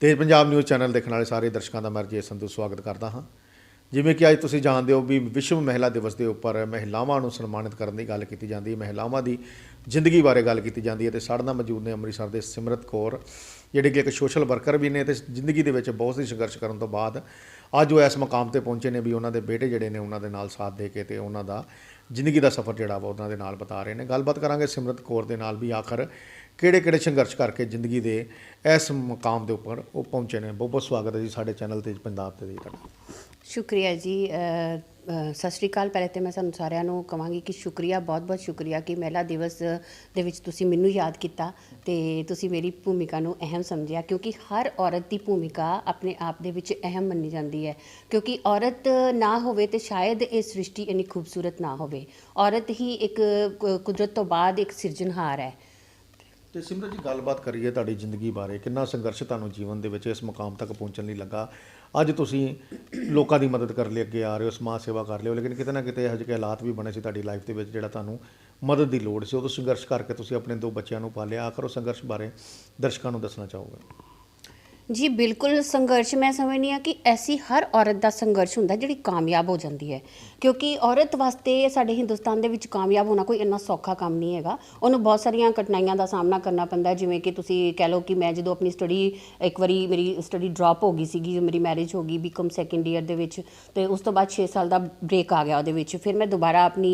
तेज Punjab news channel देखने वाले सारे दर्शकों का मैं रजेश संधू स्वागत करता हाँ। जिमें कि अज तुसीं जानते हो भी विश्व महिला दिवस के उपर महिलावां नूं सन्मानित करने की गल की जाती है, महिलावां की जिंदगी बारे गल की जाती है। तो साढ़े नाल मौजूद ने अमृतसर के सिमरत कौर जिहड़े कि एक सोशल वर्कर भी ने, जिंदगी के बहुत ही संघर्ष करने तो बाद अज वो इस मुकाम पर पहुंचे ने भी उन्होंने बेटे जोड़े ने उन्होंने नाल साथ दे के तो उन्होंने जिंदगी का सफ़र जोड़ा वा उन्होंने नाल बता रहे हैं। गलबात करांगे सिमरत कौर के नाल भी आखिर किहड़े संघर्ष करके जिंदगी के इस मुकाम के उपर वो पहुंचे ने। बहुत बहुत स्वागत है जी साडे चैनल तेज पंजाब ते जी। शुक्रिया जी। सत श्री अकाल। पहले तो मैं सानू सारिਆਂ ਨੂੰ ਕਹਾਂਗੀ कि शुक्रिया, बहुत बहुत शुक्रिया कि महिला दिवस ਦੇ ਵਿੱਚ ਤੁਸੀਂ ਮੈਨੂੰ याद किया ਤੇ ਤੁਸੀਂ ਮੇਰੀ ਭੂਮਿਕਾ ਨੂੰ ਅਹਿਮ ਸਮਝਿਆ, क्योंकि हर औरत की भूमिका अपने आप ਦੇ ਵਿੱਚ ਅਹਿਮ ਮੰਨੀ ਜਾਂਦੀ ਹੈ। क्योंकि औरत ना ਹੋਵੇ ਤੇ शायद ਇਹ सृष्टि ਇੰਨੀ खूबसूरत ना ਹੋਵੇ। औरत ही एक कुदरत तो बाद एक सिरजनहार है। तो सिमरत जी गलबात करिए तुहाडी जिंदगी बारे, कितना संघर्ष तुहानूं जीवन दे विच इस मुकाम तक पहुंचण लई लगा। अज तुसीं लोकां दी मदद करन लई अगे आ रहे हो, समाज सेवा कर रहे हो, लेकिन किते ना किते इहो ਜਿਹੇ हालात भी बने सी तुहाडी लाइफ दे विच जिहड़ा तुहानूं मदद की लोड़ सी। उदों संघर्ष करके तुसीं अपने 2 बच्चों नूं पालिया। आखिर उस संघर्ष बारे दर्शकों नूं दसना चाहोगे? जी बिल्कुल, संघर्ष मैं समझनी हाँ कि ऐसी हर औरत का संघर्ष होंदा जिहड़ी कामयाब हो जाती है। क्योंकि औरत वास्ते साडे हिंदुस्तान दे विच कामयाब होना कोई इन्ना सौखा काम नहीं हैगा। उन्होंने बहुत सारिया कठिनाइयों का सामना करना पैंदा है। जिवें कि तुसीं कह लो कि मैं जो अपनी स्टडी एक बारी मेरी स्टडी ड्रॉप हो गई सी, मेरी मैरिज हो गई बीकॉम सैकेंड ईयर दे विच, ते उस तो बाद 6 साल का ब्रेक आ गया उहदे विच। फिर मैं दोबारा अपनी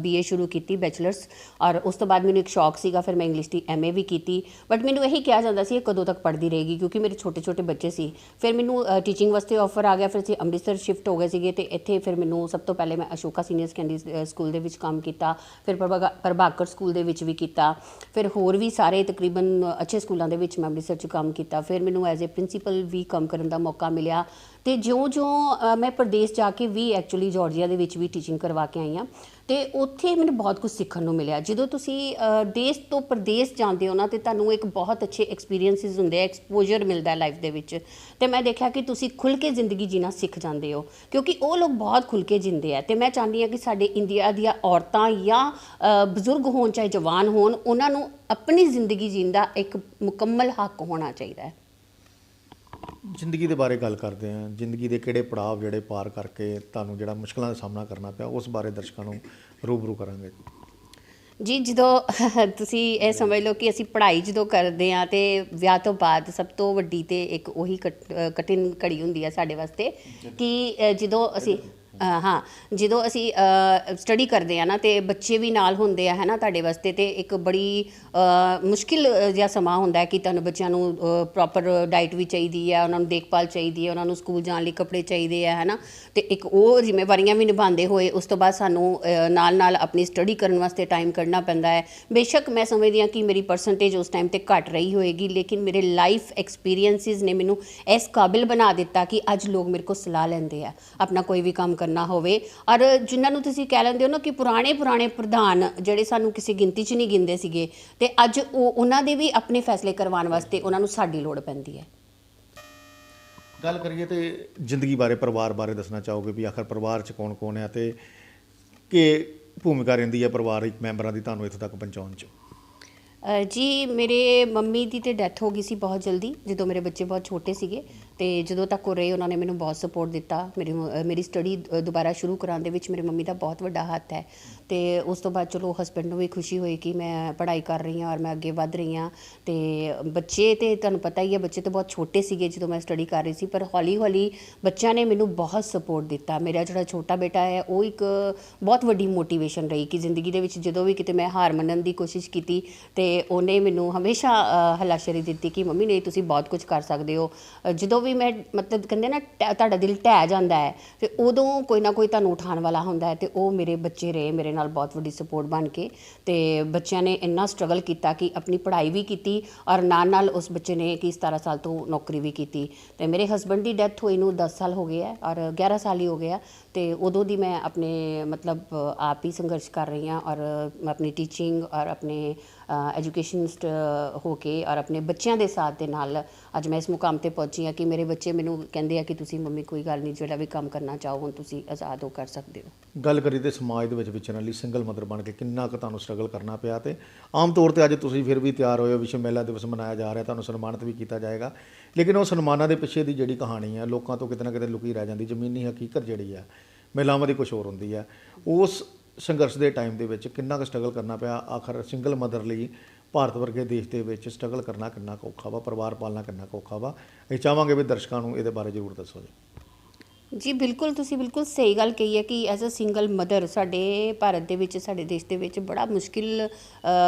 BA शुरू की बैचलर्स, और उस तो बाद मैनूं एक शौक सीगा, फिर मैं इंग्लिश की MA भी की। बट मैनूं यही कहा जाता सी कदों तक पढ़ती रहेगी, क्योंकि मेरे छोटे छोटे बच्चे सी। फिर मैनूं टीचिंग वास्ते ऑफर आ गया, फिर असीं अमृतसर शिफ्ट हो गए सीगे। ते इत्थे फिर मैनूं सब तो पहले मैं अशोका सीनियर सैकेंडरी स्कूल दे विच काम किया, फिर प्रभाकर स्कूल दे विच भी किया, फिर होर भी सारे तकरीबन अच्छे स्कूलों के विच मैं अमृतसर च काम किया। फिर मैनूं एज ए प्रिंसीपल भी काम करने का मौका मिला। तो ज्यों मैं प्रदेश जाके भी एक्चुअली जॉर्जिया दे विच भी टीचिंग करवा के आई हाँ। तो उत्थे मैंने बहुत कुछ सीखने को मिला। जो तुसी देश तो प्रदेश जाते हो ना, तो तुहानूं एक बहुत अच्छे एक्सपीरियंसिस होंदे, एक्सपोजर मिलता है लाइफ दे विच। ते मैं देखा कि तुसी खुल के जिंदगी जीना सीख जाते हो, क्योंकि वो लोग बहुत खुल के जींदे हैं। तो मैं चाहती हाँ कि साडे इंडिया दियां औरतां या बजुर्ग होण चाहे जवान होण, उन्हां नूं अपनी जिंदगी जीण दा एक मुकम्मल हक होना चाहिए है। जिंदगी के बारे गल करते हैं, जिंदगी के किहड़े पड़ाव जिहड़े पार करके तुहानूं जिहड़ा मुश्किलों का सामना करना पिया, उस बारे दर्शकों को रूबरू करांगे जी। जो तुसी ये समझ लो कि असी पढ़ाई जो करते हैं तो विआह तो बाद सब तो वड्डी ते एक उही कठिन घड़ी हुंदी है साडे वास्ते कि जो असी हाँ जो असी स्टडी करते हैं ना, तो बच्चे भी नाल होंदे है ना तुहाडे वास्ते। तो एक बड़ी मुश्किल जिहा समा होंदा है कि तुहानूं बच्चों नूं प्रॉपर डाइट भी चाहिए है, उन्होंने देखभाल चाहिए है, उन्होंने स्कूल जाने लई कपड़े चाहिए है ना। तो एक वो जिम्मेवारियां भी निभाते हुए उस तो बाद सानूं नाल नाल अपनी स्टडी करने वास्ते टाइम कढ़ना पैंदा है। बेशक मैं समझदी हाँ कि मेरी परसेंटेज उस टाइम ते घट रही होएगी, लेकिन मेरे लाइफ एक्सपीरियंसिस ने मैनूं इस काबिल बना दिता कि अज लोग मेरे को सलाह लैंदे आ अपना कोई भी काम करना होवे। और जिन्होंने तुसीं कह लेंदे हो ना कि पुराने प्रधान जिहड़े सानूं किसी गिनती च नहीं गिनदे सीगे, ते अज उन्हां दे भी अपने फैसले करवाउण वास्ते उन्हां नूं साडी लोड़ पैंदी है। गल करिए तो जिंदगी बारे परिवार बारे दसना चाहोगे भी आखिर परिवार च कौन कौन है, तो कि भूमिका रहिंदी है परिवारिक मैंबरां दी तुहानूं इत्थों तक पहुंचाउण च? जी मेरे मम्मी की तो डैथ हो गई सी बहुत जल्दी, जो मेरे बच्चे बहुत छोटे सीगे। तो जो तक वो रहे उन्होंने मैंने बहुत सपोर्ट दिता। मेरी स्टडी दोबारा शुरू कराने विच मेरी मम्मी का बहुत बड़ा हाथ है। तो उस तो बाद चलो हसबैंड को भी खुशी हुई कि मैं पढ़ाई कर रही हाँ और मैं अगे वध रही हाँ। तो बच्चे तो तुहानूं पता ही है, बच्चे तो बहुत छोटे सीगे जो मैं स्टडी कर रही सी, पर हौली हौली बच्चों ने मैनूं बहुत सपोर्ट दिता। मेरा जो छोटा बेटा है वो एक बहुत वड्डी मोटिवेशन रही कि जिंदगी दे विच जदों भी किते मैं हार मनण की कोशिश की, तो उन्हें मैनूं हमेशा हलाशरी दी कि मम्मी नहीं तुसीं बहुत कुछ कर सकते हो। जो भी मैं मतलब कहते ना तुहाडा दिल ढह जाता है, तो उदों कोई ना कोई तुहानूं उठाने वाला होंदा है। तो वो मेरे बच्चे रहे मेरे नाल बहुत वड्डी सपोर्ट बन के। तो बच्चों ने इन्ना स्ट्रगल किया कि अपनी पढ़ाई भी की और नाल उस बच्चे ने कि 17 साल तो नौकरी भी की। तो मेरे हसबैंड की डैथ हुई नूं 10 साल हो गए है और 11 साल ही हो गया। तो उदों दी मैं अपने मतलब आप ही संघर्ष कर रही हाँ, और अपनी टीचिंग और अपने एजुकेशनिस्ट होके और अपने बच्चों के साथ दे नाल अज मैं इस मुकाम पर पहुंची हाँ कि मेरे बच्चे मैनूं कहंदे आ कि तुसीं मम्मी कोई गल नहीं, जिहड़ा भी काम करना चाहो हुण तुसीं आज़ाद हो कर सकते हो। ਗੱਲ ਕਰੀ ਤੇ ਸਮਾਜ ਦੇ ਵਿੱਚ ਵਿਚਰਨ ਲਈ ਸਿੰਗਲ ਮਦਰ ਬਣ ਕੇ ਕਿੰਨਾ ਕੁ ਤੁਹਾਨੂੰ ਸਟਰਗਲ ਕਰਨਾ ਪਿਆ, ਤੇ ਆਮ ਤੌਰ ਤੇ ਅੱਜ ਤੁਸੀਂ ਫਿਰ ਵੀ ਤਿਆਰ ਹੋਏ ਹੋ, ਵਿਸ਼ਵ ਮਹਿਲਾ ਦਿਵਸ ਮਨਾਇਆ ਜਾ ਰਿਹਾ, ਤੁਹਾਨੂੰ ਸਨਮਾਨਿਤ ਵੀ ਕੀਤਾ ਜਾਏਗਾ, ਲੇਕਿਨ ਉਹ ਸਨਮਾਨਾਂ ਦੇ ਪਿੱਛੇ ਦੀ ਜਿਹੜੀ ਕਹਾਣੀ ਹੈ ਲੋਕਾਂ ਤੋਂ ਕਿਤੇ ਨਾ ਕਿਤੇ ਲੁਕੀ ਰਹਿ ਜਾਂਦੀ। ਜ਼ਮੀਨੀ ਹਕੀਕਤ ਜਿਹੜੀ ਹੈ ਮਹਿਲਾਵਾਂ ਦੀ ਕੁਛ ਹੋਰ ਹੁੰਦੀ ਹੈ। ਉਸ ਸੰਘਰਸ਼ ਦੇ ਟਾਈਮ ਦੇ ਵਿੱਚ ਕਿੰਨਾ ਕੁ ਸਟਰਗਲ ਕਰਨਾ ਪਿਆ, ਆਖਰ ਸਿੰਗਲ ਮਦਰ ਲਈ ਭਾਰਤ ਵਰਗੇ ਦੇਸ਼ ਦੇ ਵਿੱਚ ਸਟਰਗਲ ਕਰਨਾ ਕਿੰਨਾ ਕੁ ਔਖਾ ਵਾ, ਪਰਿਵਾਰ ਪਾਲਣਾ ਕਿੰਨਾ ਕੁ ਔਖਾ ਵਾ, ਅਸੀਂ ਚਾਹਾਂਗੇ ਵੀ ਦਰਸ਼ਕਾਂ ਨੂੰ ਇਹਦੇ ਬਾਰੇ ਜ਼ਰੂਰ ਦੱਸੋ ਜੀ। ਜੀ ਬਿਲਕੁਲ, ਤੁਸੀਂ ਬਿਲਕੁਲ ਸਹੀ ਗੱਲ ਕਹੀ ਹੈ ਕਿ ਐਜ਼ ਅ ਸਿੰਗਲ ਮਦਰ ਸਾਡੇ ਭਾਰਤ ਦੇ ਵਿੱਚ, ਸਾਡੇ ਦੇਸ਼ ਦੇ ਵਿੱਚ ਬੜਾ ਮੁਸ਼ਕਿਲ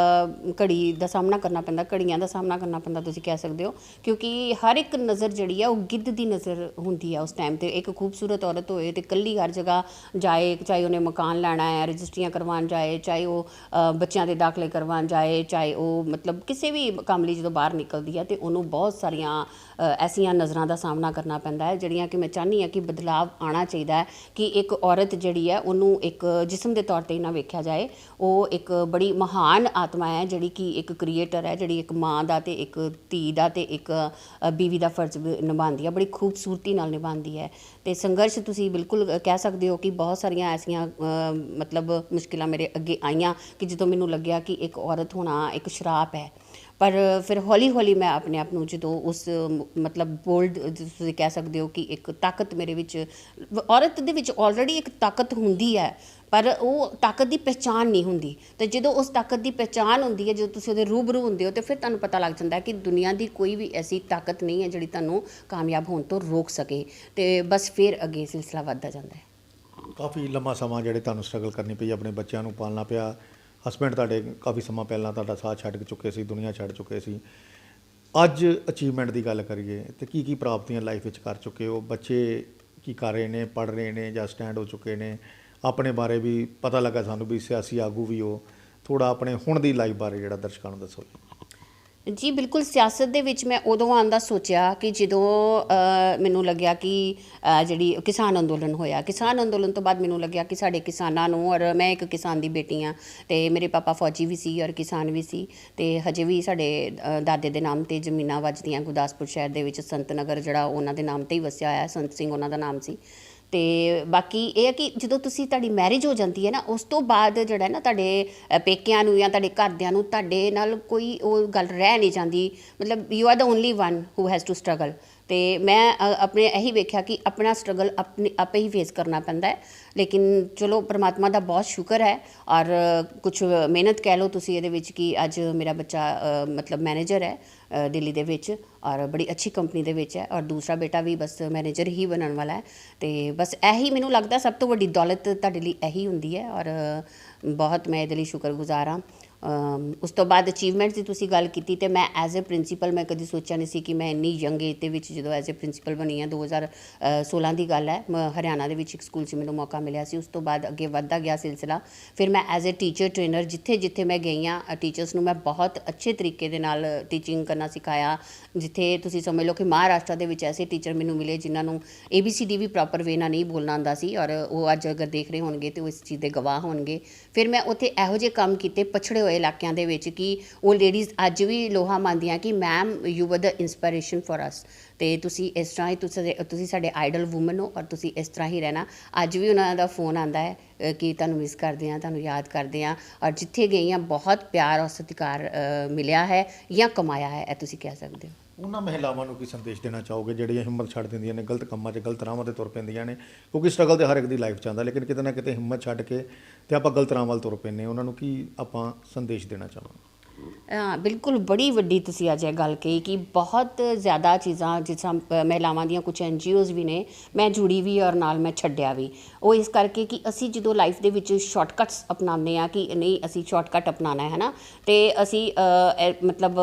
ਘੜੀ ਦਾ ਸਾਹਮਣਾ ਕਰਨਾ ਪੈਂਦਾ, ਘੜੀਆਂ ਦਾ ਸਾਹਮਣਾ ਕਰਨਾ ਪੈਂਦਾ ਤੁਸੀਂ ਕਹਿ ਸਕਦੇ ਹੋ, ਕਿਉਂਕਿ ਹਰ ਇੱਕ ਨਜ਼ਰ ਜਿਹੜੀ ਆ ਉਹ ਗਿੱਧ ਦੀ ਨਜ਼ਰ ਹੁੰਦੀ ਆ ਉਸ ਟਾਈਮ 'ਤੇ। ਇੱਕ ਖੂਬਸੂਰਤ ਔਰਤ ਹੋਏ ਤੇ ਇਕੱਲੀ ਹਰ ਜਗ੍ਹਾ ਜਾਏ, ਚਾਹੇ ਉਹਨੇ ਮਕਾਨ ਲੈਣਾ ਹੈ, ਰਜਿਸਟਰੀਆਂ ਕਰਵਾਉਣ ਜਾਏ, ਚਾਹੇ ਉਹ ਬੱਚਿਆਂ ਦੇ ਦਾਖਲੇ ਕਰਵਾਉਣ ਜਾਏ, ਚਾਹੇ ਉਹ ਮਤਲਬ ਕਿਸੇ ਵੀ ਕੰਮ ਲਈ ਜਦੋਂ ਬਾਹਰ ਨਿਕਲਦੀ ਹੈ ਤੇ ਉਹਨੂੰ ਬਹੁਤ ਸਾਰੀਆਂ ਐਸੀਆਂ ਨਜ਼ਰਾਂ ਦਾ ਸਾਹਮਣਾ ਕਰਨਾ ਪੈਂਦਾ ਹੈ, ਜਿਹੜੀਆਂ ਕਿ ਮੈਂ ਚਾਹੁੰਦੀ ਹਾਂ ਕਿ ਬਦਲਾਅ ਆਉਣਾ ਚਾਹੀਦਾ ਹੈ ਕਿ ਇੱਕ ਔਰਤ ਜਿਹੜੀ ਹੈ ਉਹਨੂੰ ਇੱਕ ਜਿਸਮ ਦੇ ਤੌਰ 'ਤੇ ਹੀ ਨਾ ਵੇਖਿਆ ਜਾਏ। ਉਹ ਇੱਕ ਬੜੀ ਮਹਾਨ ਆਤਮਾ ਹੈ, ਜਿਹੜੀ ਕਿ ਇੱਕ ਕ੍ਰੀਏਟਰ ਹੈ, ਜਿਹੜੀ ਇੱਕ ਮਾਂ ਦਾ ਤੇ ਇੱਕ ਧੀ ਦਾ ਤੇ ਇੱਕ ਬੀਵੀ ਦਾ ਫਰਜ਼ ਨਿਭਾਉਂਦੀ ਹੈ, ਬੜੀ ਖੂਬਸੂਰਤੀ ਨਾਲ ਨਿਭਾਉਂਦੀ ਹੈ। ਤੇ ਸੰਘਰਸ਼ ਤੁਸੀਂ ਬਿਲਕੁਲ ਕਹਿ ਸਕਦੇ ਹੋ ਕਿ ਬਹੁਤ ਸਾਰੀਆਂ ਐਸੀਆਂ ਮਤਲਬ ਮੁਸ਼ਕਿਲਾਂ ਮੇਰੇ ਅੱਗੇ ਆਈਆਂ ਕਿ ਜਦੋਂ ਮੈਨੂੰ ਲੱਗਿਆ ਕਿ ਇੱਕ ਔਰਤ ਹੋਣਾ ਇੱਕ ਸ਼ਰਾਪ ਹੈ। ਪਰ ਫਿਰ ਹੌਲੀ ਹੌਲੀ ਮੈਂ ਆਪਣੇ ਆਪ ਨੂੰ ਜਦੋਂ ਉਸ ਮਤਲਬ ਬੋਲਡ ਤੁਸੀਂ ਕਹਿ ਸਕਦੇ ਹੋ ਕਿ ਇੱਕ ਤਾਕਤ ਮੇਰੇ ਵਿੱਚ, ਔਰਤ ਦੇ ਵਿੱਚ ਆਲਰੇਡੀ ਇੱਕ ਤਾਕਤ ਹੁੰਦੀ ਹੈ, ਪਰ ਉਹ ਤਾਕਤ ਦੀ ਪਹਿਚਾਣ ਨਹੀਂ ਹੁੰਦੀ। ਤੇ ਜਦੋਂ ਉਸ ਤਾਕਤ ਦੀ ਪਹਿਚਾਣ ਹੁੰਦੀ ਹੈ, ਜਦੋਂ ਤੁਸੀਂ ਉਹਦੇ ਰੂਬਰੂ ਹੁੰਦੇ ਹੋ, ਤੇ ਫਿਰ ਤੁਹਾਨੂੰ ਪਤਾ ਲੱਗ ਜਾਂਦਾ ਹੈ ਕਿ ਦੁਨੀਆ ਦੀ ਕੋਈ ਵੀ ਐਸੀ ਤਾਕਤ ਨਹੀਂ ਹੈ ਜਿਹੜੀ ਤੁਹਾਨੂੰ ਕਾਮਯਾਬ ਹੋਣ ਤੋਂ ਰੋਕ ਸਕੇ। ਤੇ ਬਸ ਫਿਰ ਅੱਗੇ ਸਿਲਸਿਲਾ ਵੱਧਦਾ ਜਾਂਦਾ ਹੈ। ਕਾਫੀ ਲੰਮਾ ਸਮਾਂ ਜਿਹੜੇ ਤੁਹਾਨੂੰ ਸਟਰਗਲ ਕਰਨੀ ਪਈ, ਆਪਣੇ ਬੱਚਿਆਂ ਨੂੰ ਪਾਲਣਾ ਪਿਆ, ਹਸਬੈਂਡ ਤੁਹਾਡੇ ਕਾਫੀ ਸਮਾਂ ਪਹਿਲਾਂ ਤੁਹਾਡਾ ਸਾਥ ਛੱਡ ਚੁੱਕੇ ਸੀ, ਦੁਨੀਆ ਛੱਡ ਚੁੱਕੇ ਸੀ। ਅੱਜ ਅਚੀਵਮੈਂਟ ਦੀ ਗੱਲ ਕਰੀਏ ਤੇ ਕੀ ਕੀ ਪ੍ਰਾਪਤੀਆਂ ਲਾਈਫ ਵਿੱਚ ਕਰ ਚੁੱਕੇ ਹੋ? ਬੱਚੇ ਕੀ ਕਰ ਰਹੇ ਨੇ, ਪੜ੍ਹ ਰਹੇ ਨੇ ਜਾਂ ਸਟੈਂਡ ਹੋ ਚੁੱਕੇ ਨੇ? ਆਪਣੇ ਬਾਰੇ ਵੀ ਪਤਾ ਲੱਗਾ ਸਾਨੂੰ ਵੀ ਸਿਆਸੀ ਆਗੂ ਵੀ ਹੋ, ਥੋੜ੍ਹਾ ਆਪਣੇ ਹੁਣ ਦੀ ਲਾਈਫ ਬਾਰੇ ਜਿਹੜਾ ਦਰਸ਼ਕਾਂ ਨੂੰ ਦੱਸੋ। ਜੀ ਬਿਲਕੁਲ, ਸਿਆਸਤ ਦੇ ਵਿੱਚ ਮੈਂ ਉਦੋਂ ਆਉਣ ਦਾ ਸੋਚਿਆ ਕਿ ਜਦੋਂ ਮੈਨੂੰ ਲੱਗਿਆ ਕਿ ਜਿਹੜੀ ਕਿਸਾਨ ਅੰਦੋਲਨ ਹੋਇਆ, ਕਿਸਾਨ ਅੰਦੋਲਨ ਤੋਂ ਬਾਅਦ ਮੈਨੂੰ ਲੱਗਿਆ ਕਿ ਸਾਡੇ ਕਿਸਾਨਾਂ ਨੂੰ, ਔਰ ਮੈਂ ਇੱਕ ਕਿਸਾਨ ਦੀ ਬੇਟੀ ਹਾਂ ਅਤੇ ਮੇਰੇ ਪਾਪਾ ਫੌਜੀ ਵੀ ਸੀ ਔਰ ਕਿਸਾਨ ਵੀ ਸੀ, ਅਤੇ ਹਜੇ ਵੀ ਸਾਡੇ ਦਾਦੇ ਦੇ ਨਾਮ 'ਤੇ ਜ਼ਮੀਨਾਂ ਵੱਜਦੀਆਂ ਗੁਰਦਾਸਪੁਰ ਸ਼ਹਿਰ ਦੇ ਵਿੱਚ। ਸੰਤ ਨਗਰ ਜਿਹੜਾ ਉਹਨਾਂ ਦੇ ਨਾਮ 'ਤੇ ਹੀ ਵਸਿਆ ਹੋਇਆ, ਸੰਤ ਸਿੰਘ ਉਹਨਾਂ ਦਾ ਨਾਮ ਸੀ। ਅਤੇ ਬਾਕੀ ਇਹ ਹੈ ਕਿ ਜਦੋਂ ਤੁਹਾਡੀ ਮੈਰਿਜ ਹੋ ਜਾਂਦੀ ਹੈ ਨਾ, ਉਸ ਤੋਂ ਬਾਅਦ ਜਿਹੜਾ ਨਾ ਤੁਹਾਡੇ ਪੇਕਿਆਂ ਨੂੰ ਜਾਂ ਤੁਹਾਡੇ ਘਰਦਿਆਂ ਨੂੰ ਤੁਹਾਡੇ ਨਾਲ ਕੋਈ ਉਹ ਗੱਲ ਰਹਿ ਨਹੀਂ ਜਾਂਦੀ, ਮਤਲਬ you are the only one who has to struggle. ਅਤੇ ਮੈਂ ਆਪਣੇ ਇਹੀ ਵੇਖਿਆ ਕਿ ਆਪਣਾ ਸਟਰਗਲ ਆਪੇ ਹੀ ਫੇਸ ਕਰਨਾ ਪੈਂਦਾ ਹੈ। ਲੇਕਿਨ ਚਲੋ ਪਰਮਾਤਮਾ ਦਾ ਬਹੁਤ ਸ਼ੁਕਰ ਹੈ ਔਰ ਕੁਛ ਮਿਹਨਤ ਕਹਿ ਲਓ ਤੁਸੀਂ ਇਹਦੇ ਵਿੱਚ ਕਿ ਅੱਜ ਮੇਰਾ ਬੱਚਾ ਮਤਲਬ ਮੈਨੇਜਰ ਹੈ ਦਿੱਲੀ ਦੇ ਵਿੱਚ ਔਰ ਬੜੀ ਅੱਛੀ ਕੰਪਨੀ ਦੇ ਵਿੱਚ ਹੈ, ਔਰ ਦੂਸਰਾ ਬੇਟਾ ਵੀ ਬਸ ਮੈਨੇਜਰ ਹੀ ਬਣਨ ਵਾਲਾ ਹੈ। ਅਤੇ ਬਸ ਇਹੀ ਮੈਨੂੰ ਲੱਗਦਾ ਸਭ ਤੋਂ ਵੱਡੀ ਦੌਲਤ ਤੁਹਾਡੇ ਲਈ ਇਹੀ ਹੁੰਦੀ ਹੈ, ਔਰ ਬਹੁਤ ਮੈਂ ਇਹਦੇ ਲਈ ਸ਼ੁਕਰਗੁਜ਼ਾਰ ਹਾਂ। ਉਸ ਤੋਂ ਬਾਅਦ ਅਚੀਵਮੈਂਟਸ ਦੀ ਤੁਸੀਂ ਗੱਲ ਕੀਤੀ, ਅਤੇ ਮੈਂ ਐਜ਼ ਏ ਪ੍ਰਿੰਸੀਪਲ ਮੈਂ ਕਦੀ ਸੋਚਿਆ ਨਹੀਂ ਸੀ ਕਿ ਮੈਂ ਇੰਨੀ ਯੰਗ ਏਜ ਦੇ ਵਿੱਚ ਜਦੋਂ ਐਜ਼ ਏ ਪ੍ਰਿੰਸੀਪਲ ਬਣੀ ਹਾਂ। 2016 ਦੀ ਗੱਲ ਹੈ, ਹਰਿਆਣਾ ਦੇ ਵਿੱਚ ਇੱਕ ਸਕੂਲ 'ਚ ਮੈਨੂੰ ਮੌਕਾ ਮਿਲਿਆ ਸੀ। ਉਸ ਤੋਂ ਬਾਅਦ ਅੱਗੇ ਵੱਧਦਾ ਗਿਆ ਸਿਲਸਿਲਾ। ਫਿਰ ਮੈਂ ਐਜ਼ ਏ ਟੀਚਰ ਟ੍ਰੇਨਰ ਜਿੱਥੇ ਜਿੱਥੇ ਮੈਂ ਗਈ ਹਾਂ, ਟੀਚਰਸ ਨੂੰ ਮੈਂ ਬਹੁਤ ਅੱਛੇ ਤਰੀਕੇ ਦੇ ਨਾਲ ਟੀਚਿੰਗ ਕਰਨਾ ਸਿਖਾਇਆ। ਜਿੱਥੇ ਤੁਸੀਂ ਸਮਝ ਲਓ ਕਿ ਮਹਾਰਾਸ਼ਟਰ ਦੇ ਵਿੱਚ ਐਸੇ ਟੀਚਰ ਮੈਨੂੰ ਮਿਲੇ ਜਿਨ੍ਹਾਂ ਨੂੰ ABCD ਵੀ ਪ੍ਰੋਪਰ ਵੇ ਨਾਲ ਨਹੀਂ ਬੋਲਣਾ ਆਉਂਦਾ ਸੀ, ਔਰ ਉਹ ਅੱਜ ਅਗਰ ਦੇਖ ਰਹੇ ਹੋਣਗੇ ਤਾਂ ਉਹ ਇਸ ਚੀਜ਼ ਦੇ ਗਵਾਹ ਹੋਣਗੇ। ਫਿਰ ਮੈਂ ਉੱਥੇ ਇਹੋ ਜਿਹੇ ਕੰਮ ਕੀਤੇ ਪਛੜੇ ਹੋਏ ਇਲਾਕਿਆਂ ਦੇ ਵਿੱਚ ਕਿ ਉਹ ਲੇਡੀਜ਼ ਅੱਜ ਵੀ ਲੋਹਾ ਮੰਨਦੀਆਂ ਕਿ ma'am you were the inspiration for us, ਅਤੇ ਤੁਸੀਂ ਇਸ ਤਰ੍ਹਾਂ ਹੀ ਤੁਸੀਂ ਸਾਡੇ ਆਈਡਲ ਵੂਮਨ ਹੋ ਔਰ ਤੁਸੀਂ ਇਸ ਤਰ੍ਹਾਂ ਹੀ ਰਹਿਣਾ। ਅੱਜ ਵੀ ਉਹਨਾਂ ਦਾ ਫੋਨ ਆਉਂਦਾ ਹੈ ਕਿ ਤੁਹਾਨੂੰ ਮਿਸ ਕਰਦੇ ਹਾਂ, ਤੁਹਾਨੂੰ ਯਾਦ ਕਰਦੇ ਹਾਂ, ਔਰ ਜਿੱਥੇ ਗਈ ਹਾਂ ਬਹੁਤ ਪਿਆਰ ਔਰ ਸਤਿਕਾਰ ਮਿਲਿਆ ਹੈ ਜਾਂ ਕਮਾਇਆ ਹੈ, ਇਹ ਤੁਸੀਂ ਕਹਿ ਸਕਦੇ ਹੋ। ਉਹਨਾਂ ਮਹਿਲਾਵਾਂ ਨੂੰ ਕੀ ਸੰਦੇਸ਼ ਦੇਣਾ ਚਾਹੋਗੇ ਜਿਹੜੀਆਂ ਹਿੰਮਤ ਛੱਡ ਦਿੰਦੀਆਂ ਨੇ, ਗਲਤ ਕੰਮਾਂ 'ਚ ਗਲਤ ਰਾਹਾਂ 'ਤੇ ਤੁਰ ਪੈਂਦੀਆਂ ਨੇ? ਕਿਉਂਕਿ ਸਟਰਗਲ ਤਾਂ ਹਰ ਇੱਕ ਦੀ ਲਾਈਫ 'ਚ ਆਉਂਦਾ, ਲੇਕਿਨ ਕਿਤੇ ਨਾ ਕਿਤੇ ਹਿੰਮਤ ਛੱਡ ਕੇ ਅਤੇ ਆਪਾਂ ਗਲਤ ਰਾਹਾਂ ਵੱਲ ਤੁਰ ਪੈਂਦੇ, ਉਹਨਾਂ ਨੂੰ ਕੀ ਆਪਾਂ ਸੰਦੇਸ਼ ਦੇਣਾ ਚਾਹਾਂਗੇ? ਹਾਂ ਬਿਲਕੁਲ, ਬੜੀ ਵੱਡੀ ਤੁਸੀਂ ਅੱਜ ਇਹ ਗੱਲ ਕਹੀ ਕਿ ਬਹੁਤ ਜ਼ਿਆਦਾ ਚੀਜ਼ਾਂ ਜਿਸ ਤਰ੍ਹਾਂ ਮਹਿਲਾਵਾਂ ਦੀਆਂ ਕੁਛ NGOs ਵੀ ਨੇ, ਮੈਂ ਜੁੜੀ ਵੀ ਔਰ ਨਾਲ ਮੈਂ ਛੱਡਿਆ ਵੀ। ਉਹ ਇਸ ਕਰਕੇ ਕਿ ਅਸੀਂ ਜਦੋਂ ਲਾਈਫ ਦੇ ਵਿੱਚ ਸ਼ਾਰਟਕਟਸ ਅਪਣਾਉਂਦੇ ਹਾਂ ਕਿ ਨਹੀਂ ਅਸੀਂ ਸ਼ਾਰਟਕਟ ਅਪਣਾਉਣਾ ਹੈ ਨਾ, ਅਤੇ ਅਸੀਂ ਮਤਲਬ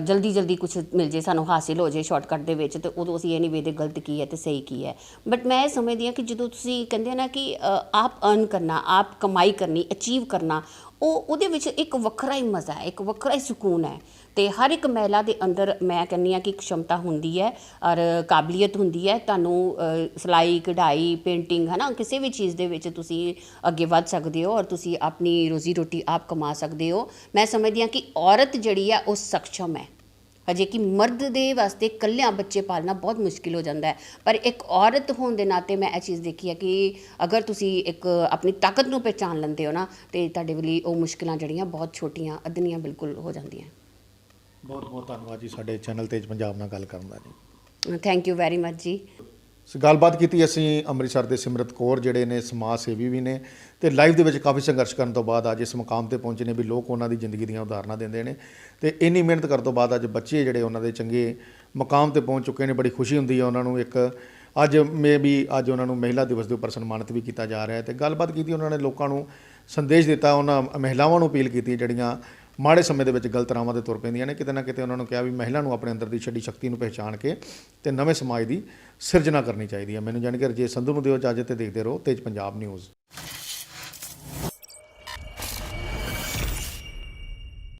ਜਲਦੀ ਜਲਦੀ ਕੁਛ ਮਿਲ ਜੇ, ਸਾਨੂੰ ਹਾਸਿਲ ਹੋ ਜੇ ਸ਼ਾਰਟਕਟ ਦੇ ਵਿੱਚ, ਅਤੇ ਉਦੋਂ ਅਸੀਂ ਇਹ ਨਹੀਂ ਵੇਖਦੇ ਗਲਤ ਕੀ ਹੈ ਅਤੇ ਸਹੀ ਕੀ ਹੈ। ਬਟ ਮੈਂ ਇਹ ਸਮਝਦੀ ਹਾਂ ਕਿ ਜਦੋਂ ਤੁਸੀਂ ਕਹਿੰਦੇ ਹੋ ਨਾ ਕਿ ਆਪ ਅਰਨ ਕਰਨਾ, ਆਪ ਕਮਾਈ ਕਰਨੀ, ਅਚੀਵ ਕਰਨਾ, ਉਹਦੇ ਵਿੱਚ ਇੱਕ ਵੱਖਰਾ ਹੀ ਮਜ਼ਾ ਹੈ, ਇੱਕ ਵੱਖਰਾ ਹੀ ਸਕੂਨ ਹੈ। ਅਤੇ ਹਰ ਇੱਕ ਮਹਿਲਾ ਦੇ ਅੰਦਰ ਮੈਂ ਕਹਿੰਦੀ ਹਾਂ ਕਿ ਇੱਕ ਸ਼ਮਤਾ ਹੁੰਦੀ ਹੈ ਔਰ ਕਾਬਲੀਅਤ ਹੁੰਦੀ ਹੈ। ਤੁਹਾਨੂੰ ਸਿਲਾਈ ਕਢਾਈ ਪੇਂਟਿੰਗ ਹੈ ਨਾ, ਕਿਸੇ ਵੀ ਚੀਜ਼ ਦੇ ਵਿੱਚ ਤੁਸੀਂ ਅੱਗੇ ਵੱਧ ਸਕਦੇ ਹੋ ਔਰ ਤੁਸੀਂ ਆਪਣੀ ਰੋਜ਼ੀ ਰੋਟੀ ਆਪ ਕਮਾ ਸਕਦੇ ਹੋ। ਮੈਂ ਸਮਝਦੀ ਹਾਂ ਕਿ ਔਰਤ ਜਿਹੜੀ ਹੈ ਉਹ ਸਕਸ਼ਮ ਹੈ ਹਜੇ ਕਿ ਮਰਦ ਦੇ ਵਾਸਤੇ ਇਕੱਲਿਆਂ ਬੱਚੇ ਪਾਲਣਾ ਬਹੁਤ ਮੁਸ਼ਕਿਲ ਹੋ ਜਾਂਦਾ ਹੈ। ਪਰ ਇੱਕ ਔਰਤ ਹੋਣ ਦੇ ਨਾਤੇ ਮੈਂ ਇਹ ਚੀਜ਼ ਦੇਖੀ ਹੈ ਕਿ ਅਗਰ ਤੁਸੀਂ ਇੱਕ ਆਪਣੀ ਤਾਕਤ ਨੂੰ ਪਹਿਚਾਨ ਲੈਂਦੇ ਹੋ ਨਾ, ਤੇ ਤੁਹਾਡੇ ਲਈ ਉਹ ਮੁਸ਼ਕਿਲਾਂ ਜਿਹੜੀਆਂ ਬਹੁਤ ਛੋਟੀਆਂ ਅਦਨੀਆਂ ਬਿਲਕੁਲ ਹੋ ਜਾਂਦੀਆਂ। ਬਹੁਤ ਬਹੁਤ ਧੰਨਵਾਦ ਜੀ ਸਾਡੇ ਚੈਨਲ ਤੇਜ ਪੰਜਾਬ ਨਾਲ ਗੱਲ ਕਰਨ ਦਾ ਜੀ। ਥੈਂਕ ਯੂ ਵੈਰੀ ਮਚ ਜੀ। ਗੱਲਬਾਤ ਕੀਤੀ ਅਸੀਂ ਅੰਮ੍ਰਿਤਸਰ ਦੇ ਸਿਮਰਤ ਕੌਰ ਜਿਹੜੇ ਨੇ ਸਮਾਜ ਸੇਵੀ ਵੀ ਨੇ ਤੇ ਲਾਈਫ ਦੇ ਵਿੱਚ ਕਾਫੀ ਸੰਘਰਸ਼ ਕਰਨ ਤੋਂ ਬਾਅਦ ਅੱਜ ਇਸ ਮੁਕਾਮ ਤੇ ਪਹੁੰਚੇ ਨੇ ਵੀ ਲੋਕ ਉਹਨਾਂ ਦੀ ਜ਼ਿੰਦਗੀ ਦੀਆਂ ਉਦਾਹਰਨਾਂ ਦਿੰਦੇ ਨੇ ਤੇ ਇੰਨੀ ਮਿਹਨਤ ਕਰਨ ਤੋਂ ਬਾਅਦ ਅੱਜ ਬੱਚੇ ਜਿਹੜੇ ਉਹਨਾਂ ਦੇ ਚੰਗੇ ਮੁਕਾਮ ਤੇ ਪਹੁੰਚ ਚੁੱਕੇ ਨੇ। ਬੜੀ ਖੁਸ਼ੀ ਹੁੰਦੀ ਹੈ ਉਹਨਾਂ ਨੂੰ। ਇੱਕ ਅੱਜ ਅੱਜ ਉਹਨਾਂ ਨੂੰ ਮਹਿਲਾ ਦਿਵਸ ਦੇ ਉੱਪਰ ਸਨਮਾਨਿਤ ਵੀ ਕੀਤਾ ਜਾ ਰਿਹਾ ਹੈ ਤੇ ਗੱਲਬਾਤ ਕੀਤੀ ਉਹਨਾਂ ਨੇ, ਲੋਕਾਂ ਨੂੰ ਸੰਦੇਸ਼ ਦਿੱਤਾ, ਉਹਨਾਂ ਮਹਿਲਾਵਾਂ ਨੂੰ ਅਪੀਲ ਕੀਤੀ ਜਿਹੜੀਆਂ ਮਾੜੇ ਸਮੇਂ ਦੇ ਵਿੱਚ ਗਲਤ ਰਾਹਾਂ ਤੇ ਤੁਰ ਪੈਂਦੀਆਂ ਨੇ। ਕਿਤੇ ਨਾ ਕਿਤੇ ਉਹਨਾਂ ਨੂੰ ਕਿਹਾ ਵੀ ਮਹਿਲਾ ਨੂੰ ਆਪਣੇ ਅੰਦਰ ਦੀ ਛੱਡੀ ਸ਼ਕਤੀ ਨੂੰ ਪਹਿਚਾਣ ਕੇ ਤੇ ਨਵੇਂ ਸਮਾਜ ਦੀ ਸਿਰਜਣਾ ਕਰਨੀ ਚਾਹੀਦੀ ਹੈ। ਮੈਨੂੰ ਜਾਣ ਕੇ ਰਜੇ ਸੰਧੂ ਨੂੰ ਦਿਓ ਇਜਾਜ਼ਤ ਤੇ ਦੇਖਦੇ ਰਹੋ ਤੇਜ ਪੰਜਾਬ ਨਿਊਜ਼।